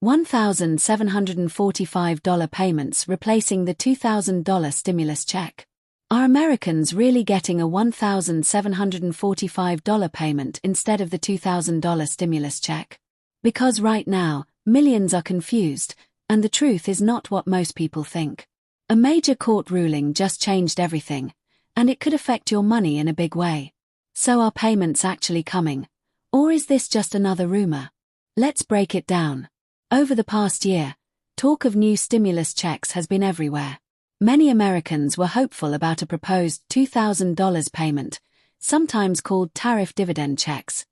$1,745 payments replacing the $2,000 stimulus check. Are Americans really getting a $1,745 payment instead of the $2,000 stimulus check? Because right now, millions are confused, and the truth is not what most people think. A major court ruling just changed everything, and it could affect your money in a big way. So are payments actually coming? Or is this just another rumor? Let's break it down. Over the past year, talk of new stimulus checks has been everywhere. Many Americans were hopeful about a proposed $2,000 payment, sometimes called tariff dividend checks.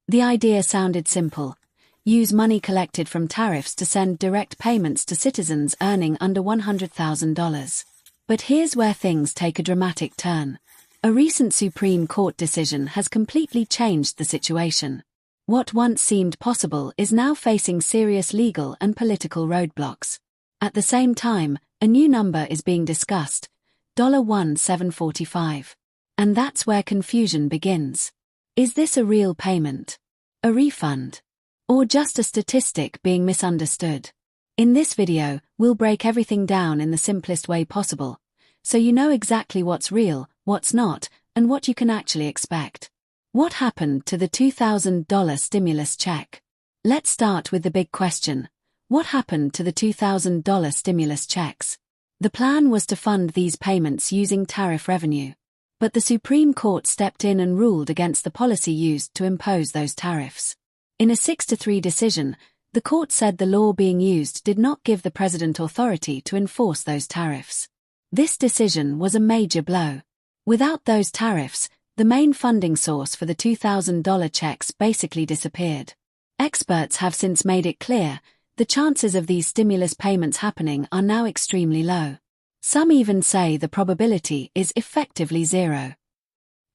The idea sounded simple: use money collected from tariffs to send direct payments to citizens earning under $100,000. But here's where things take a dramatic turn. A recent Supreme Court decision has completely changed the situation. What once seemed possible is now facing serious legal and political roadblocks. At the same time, a new number is being discussed, $1,745. And that's where confusion begins. Is this a real payment? A refund? Or just a statistic being misunderstood? In this video, we'll break everything down in the simplest way possible, so you know exactly what's real, what's not, and what you can actually expect. What happened to the $2,000 stimulus check? Let's start with the big question. What happened to the $2,000 stimulus checks? The plan was to fund these payments using tariff revenue. But the Supreme Court stepped in and ruled against the policy used to impose those tariffs. In a 6-3 decision, the court said the law being used did not give the president authority to enforce those tariffs. This decision was a major blow. Without those tariffs, the main funding source for the $2,000 checks basically disappeared. Experts have since made it clear the chances of these stimulus payments happening are now extremely low. Some even say the probability is effectively zero.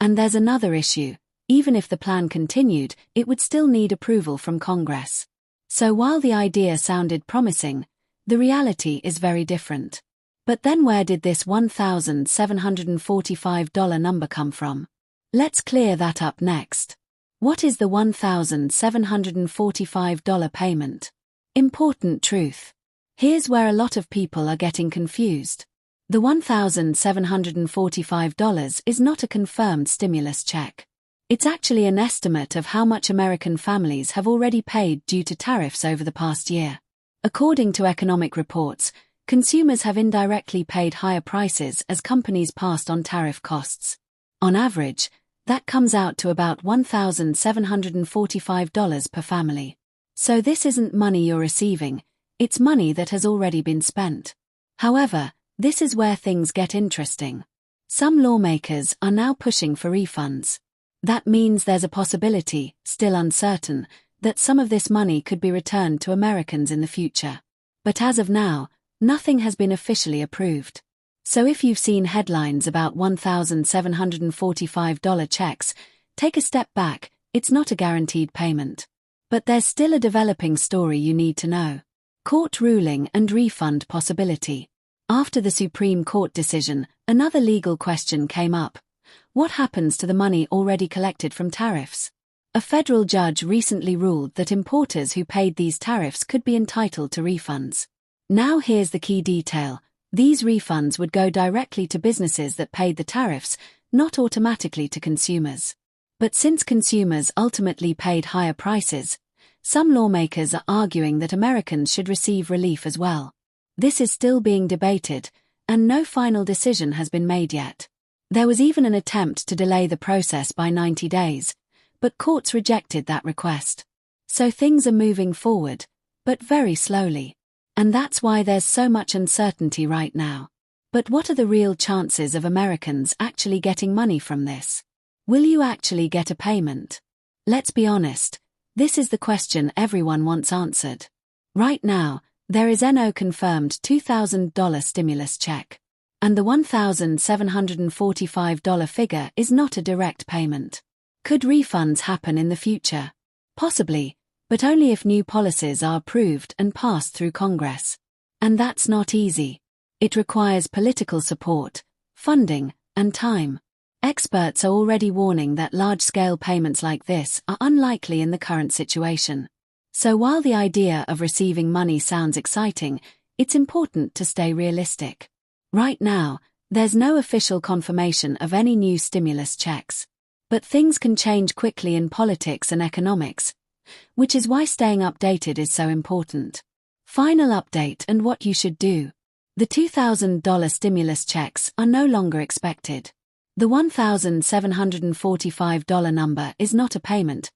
And there's another issue. Even if the plan continued, it would still need approval from Congress. So while the idea sounded promising, the reality is very different. But then where did this $1,745 number come from? Let's clear that up next. What is the $1,745 payment? Important truth. Here's where a lot of people are getting confused. The $1,745 is not a confirmed stimulus check. It's actually an estimate of how much American families have already paid due to tariffs over the past year. According to economic reports, consumers have indirectly paid higher prices as companies passed on tariff costs. On average, that comes out to about $1,745 per family. So this isn't money you're receiving, it's money that has already been spent. However, this is where things get interesting. Some lawmakers are now pushing for refunds. That means there's a possibility, still uncertain, that some of this money could be returned to Americans in the future. But as of now, nothing has been officially approved. So if you've seen headlines about $1,745 checks, take a step back, it's not a guaranteed payment. But there's still a developing story you need to know. Court ruling and refund possibility. After the Supreme Court decision, another legal question came up. What happens to the money already collected from tariffs? A federal judge recently ruled that importers who paid these tariffs could be entitled to refunds. Now here's the key detail. These refunds would go directly to businesses that paid the tariffs, not automatically to consumers. But since consumers ultimately paid higher prices, some lawmakers are arguing that Americans should receive relief as well. This is still being debated, and no final decision has been made yet. There was even an attempt to delay the process by 90 days, but courts rejected that request. So things are moving forward, but very slowly. And that's why there's so much uncertainty right now. But what are the real chances of Americans actually getting money from this? Will you actually get a payment? Let's be honest, this is the question everyone wants answered. Right now, there is no confirmed $2,000 stimulus check. And the $1,745 figure is not a direct payment. Could refunds happen in the future? Possibly, but only if new policies are approved and passed through Congress. And that's not easy. It requires political support, funding, and time. Experts are already warning that large-scale payments like this are unlikely in the current situation. So while the idea of receiving money sounds exciting, it's important to stay realistic. Right now, there's no official confirmation of any new stimulus checks. But things can change quickly in politics and economics, which is why staying updated is so important. Final update and what you should do. The $2,000 stimulus checks are no longer expected. The $1,745 number is not a payment.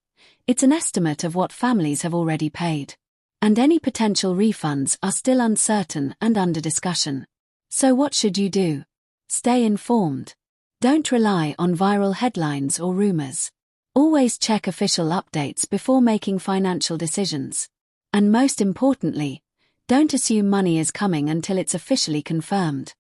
It's an estimate of what families have already paid. And any potential refunds are still uncertain and under discussion. So what should you do? Stay informed. Don't rely on viral headlines or rumors. Always check official updates before making financial decisions. And most importantly, don't assume money is coming until it's officially confirmed.